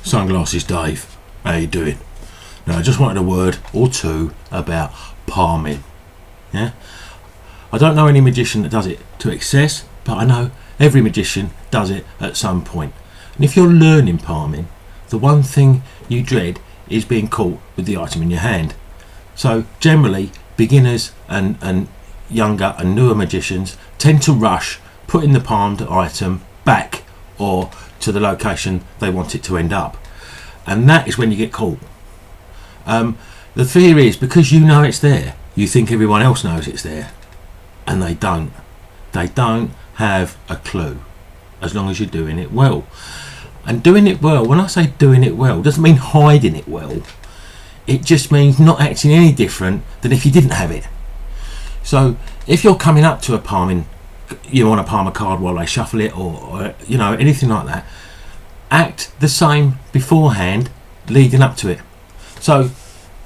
Sunglasses Dave, how you doing? Now I just wanted a word or two about palming. Yeah, I don't know any magician that does it to excess, but I know every magician does it at some point. And if you're learning palming, the one thing you dread is being caught with the item in your hand. So generally beginners and younger and newer magicians tend to rush putting the palmed item back or to the location they want it to end up, and that is when you get caught. The fear is because you know it's there, you think everyone else knows it's there, and they don't have a clue, as long as you're doing it well. And doing it well, when I say doing it well, doesn't mean hiding it well, it just means not acting any different than if you didn't have it. So if you're coming up to a palming, you want to palm a card while they shuffle it, or you know, anything like that, act the same beforehand leading up to it. So,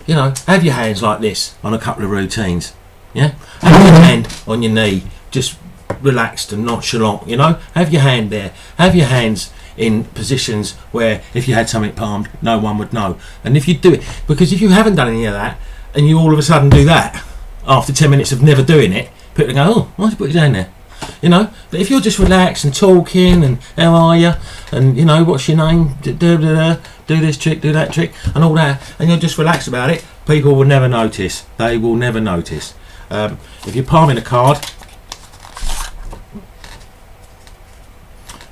you know, have your hands like this on a couple of routines. Yeah, have your hand on your knee, just relaxed and nonchalant. You know, have your hand there, have your hands in positions where if you had something palmed, no one would know. And if you do it, because if you haven't done any of that and you all of a sudden do that after 10 minutes of never doing it, people go, oh, why'd you put your hand there? You know, but if you're just relaxed and talking and how are you, and you know, what's your name, do this trick, do that trick, and all that, and you're just relaxed about it, people will never notice. They will never notice. If you're palming a card,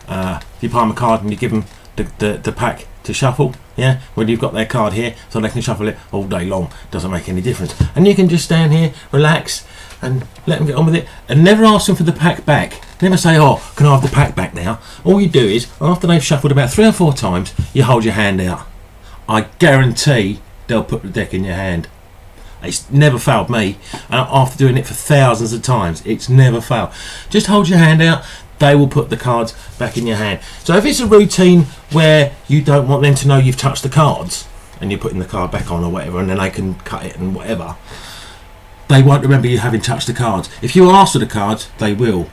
if you palm a card and you give them the pack to shuffle, yeah, when you've got their card here, so they can shuffle it all day long, doesn't make any difference. And you can just stand here, relax, and let them get on with it, and never ask them for the pack back. Never say, oh, can I have the pack back now? All you do is, after they've shuffled about 3 or 4 times, you hold your hand out. I guarantee they'll put the deck in your hand. It's never failed me, and after doing it for thousands of times, it's never failed. Just hold your hand out, they will put the cards back in your hand. So if it's a routine where you don't want them to know you've touched the cards, and you're putting the card back on or whatever, and then they can cut it and whatever, they won't remember you having touched the cards. If you ask for the cards, they will.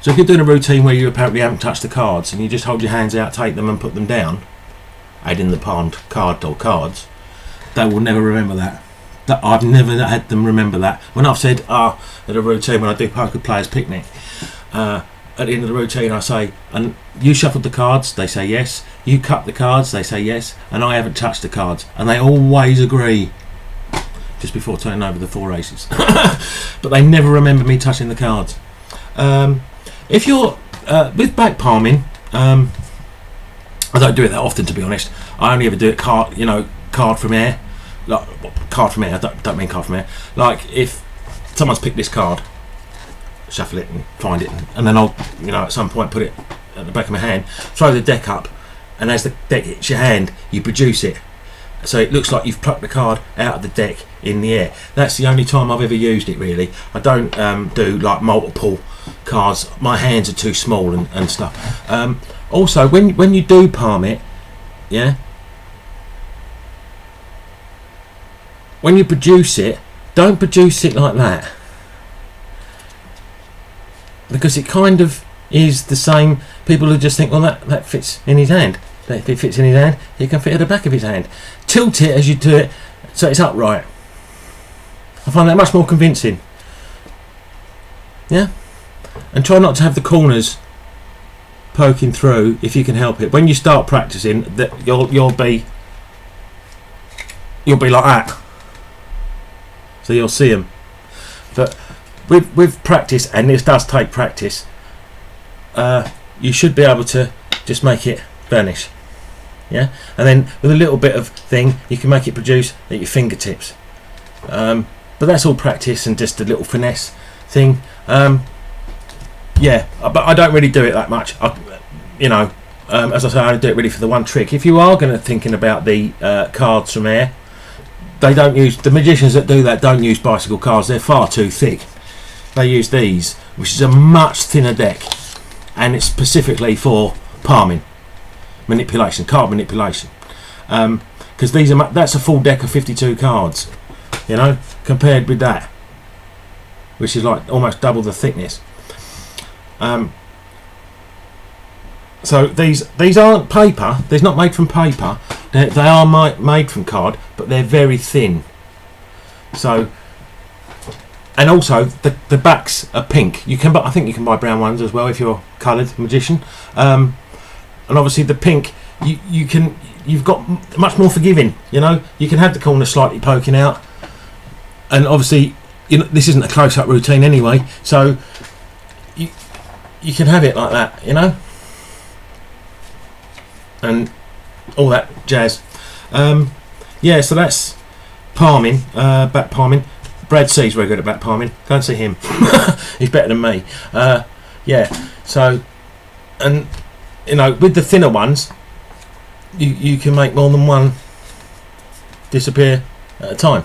So if you're doing a routine where you apparently haven't touched the cards and you just hold your hands out, take them and put them down, adding the palmed card or cards, they will never remember that. I've never had them remember that. When I've said, at a routine when I do Poker Players Picnic, at the end of the routine I say, and you shuffled the cards, they say yes, you cut the cards, they say yes, and I haven't touched the cards, and they always agree. Just before turning over the 4 aces. But they never remember me touching the cards. If you're with back palming, I don't do it that often, to be honest. I only ever do it card from air. Like card from air. I don't mean card from air. Like if someone's picked this card, shuffle it and find it, and then I'll, at some point put it at the back of my hand, throw the deck up, and as the deck hits your hand, you produce it. So it looks like you've plucked the card out of the deck in the air. That's the only time I've ever used it, really. I don't do like multiple cards. My hands are too small and stuff. Also, when you do palm it, yeah, when you produce it, don't produce it like that, because it kind of is the same. People who just think, well, that fits in his hand. If it fits in his hand, he can fit at the back of his hand. Tilt it as you do it so it's upright. I find that much more convincing. Yeah? And try not to have the corners poking through if you can help it. When you start practicing, that you'll be like that. So you'll see them. But with practice, and this does take practice, you should be able to just make it vanish. Yeah, and then with a little bit of thing, you can make it produce at your fingertips. But that's all practice and just a little finesse thing. Yeah, but I don't really do it that much. As I say, I only do it really for the one trick. If you are going to thinking about the cards from air, they don't use, the magicians that do that don't use bicycle cards. They're far too thick. They use these, which is a much thinner deck, and it's specifically for palming. Manipulation, card manipulation, because that's a full deck of 52 cards, compared with that, which is like almost double the thickness. So these aren't paper. They're not made from paper. They are made from card, but they're very thin. So, and also the backs are pink. You can, I think you can buy brown ones as well if you're coloured magician. And obviously the pink, you've got much more forgiving. You know, you can have the corners slightly poking out, and obviously, you know, this isn't a close-up routine anyway, so you can have it like that, you know, and all that jazz. Yeah, so that's palming, back palming. Brad C's very good at back palming. Go and see him. He's better than me. Yeah, so, and you know, with the thinner ones, you can make more than one disappear at a time.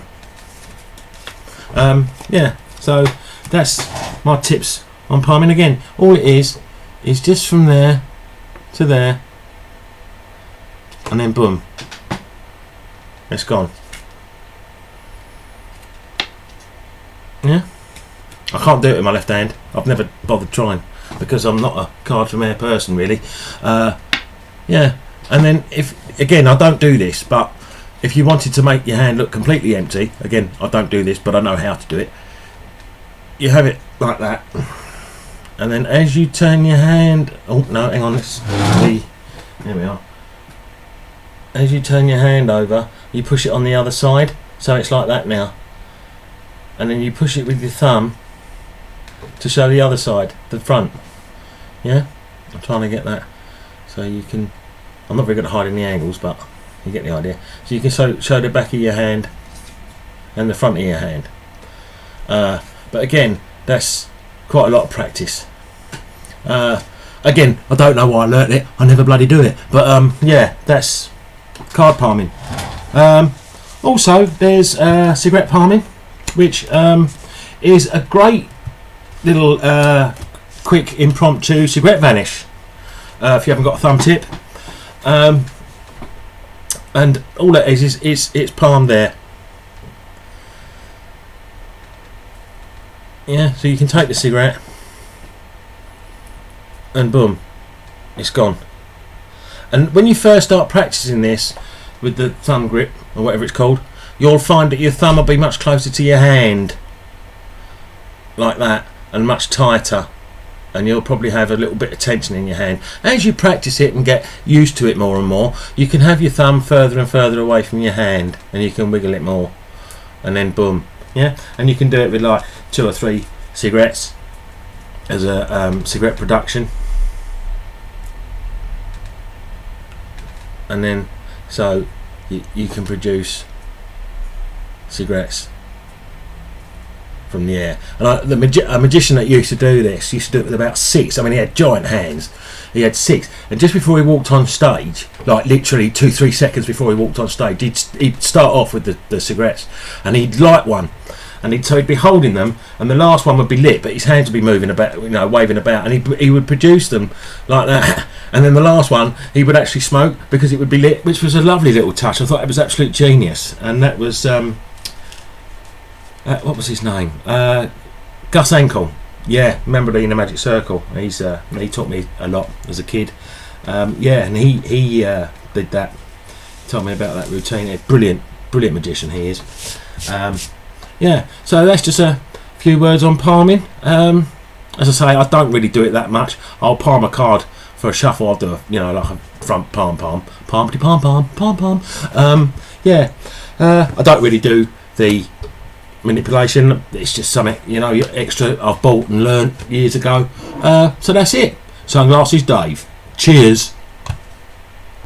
Yeah, so that's my tips on palming. Again, all it is just from there to there, and then boom, it's gone. Yeah, I can't do it with my left hand. I've never bothered trying because I'm not a card from air person really. Yeah, and then if again, I don't do this, but if you wanted to make your hand look completely empty, again, I don't do this, but I know how to do it. You have it like that, and then as you turn your hand, oh no, hang on, let's see. There we are. As you turn your hand over, you push it on the other side, so it's like that now. And then you push it with your thumb to show the other side, the front. Yeah, I'm trying to get that so you can. I'm not very good at hiding the angles, but you get the idea. So you can show the back of your hand and the front of your hand. But again, that's quite a lot of practice. Again, I don't know why I learnt it. I never bloody do it. But yeah, that's card palming. Also, there's cigarette palming, which is a great little quick impromptu cigarette vanish. If you haven't got a thumb tip. And all that is it's palm there. Yeah, so you can take the cigarette and boom, it's gone. And when you first start practicing this with the thumb grip or whatever it's called, you'll find that your thumb will be much closer to your hand, like that, and much tighter, and you'll probably have a little bit of tension in your hand. As you practice it and get used to it more and more, you can have your thumb further and further away from your hand, and you can wiggle it more, and then boom. Yeah, and you can do it with like 2 or 3 cigarettes as a cigarette production, and then so you can produce cigarettes from the air. And a magician that used to do this used to do it with about 6. I mean, he had giant hands. He had 6, and just before he walked on stage, like literally 2-3 seconds before he walked on stage, he'd start off with the cigarettes, and he'd light one, and so he'd be holding them, and the last one would be lit, but his hands would be moving about, you know, waving about, and he would produce them like that, and then the last one he would actually smoke because it would be lit, which was a lovely little touch. I thought it was absolute genius. And that was what was his name? Gus Enkel. Yeah, remember the Magic Circle. He's he taught me a lot as a kid. Yeah, and he did that. Told me about that routine. Brilliant magician he is. Yeah, so that's just a few words on palming. As I say, I don't really do it that much. I'll palm a card for a shuffle. I'll do like a front palm, palmity palm, palm. Yeah, I don't really do the manipulation. It's just something extra I've bought and learnt years ago. So that's it. Sunglasses Dave. Cheers.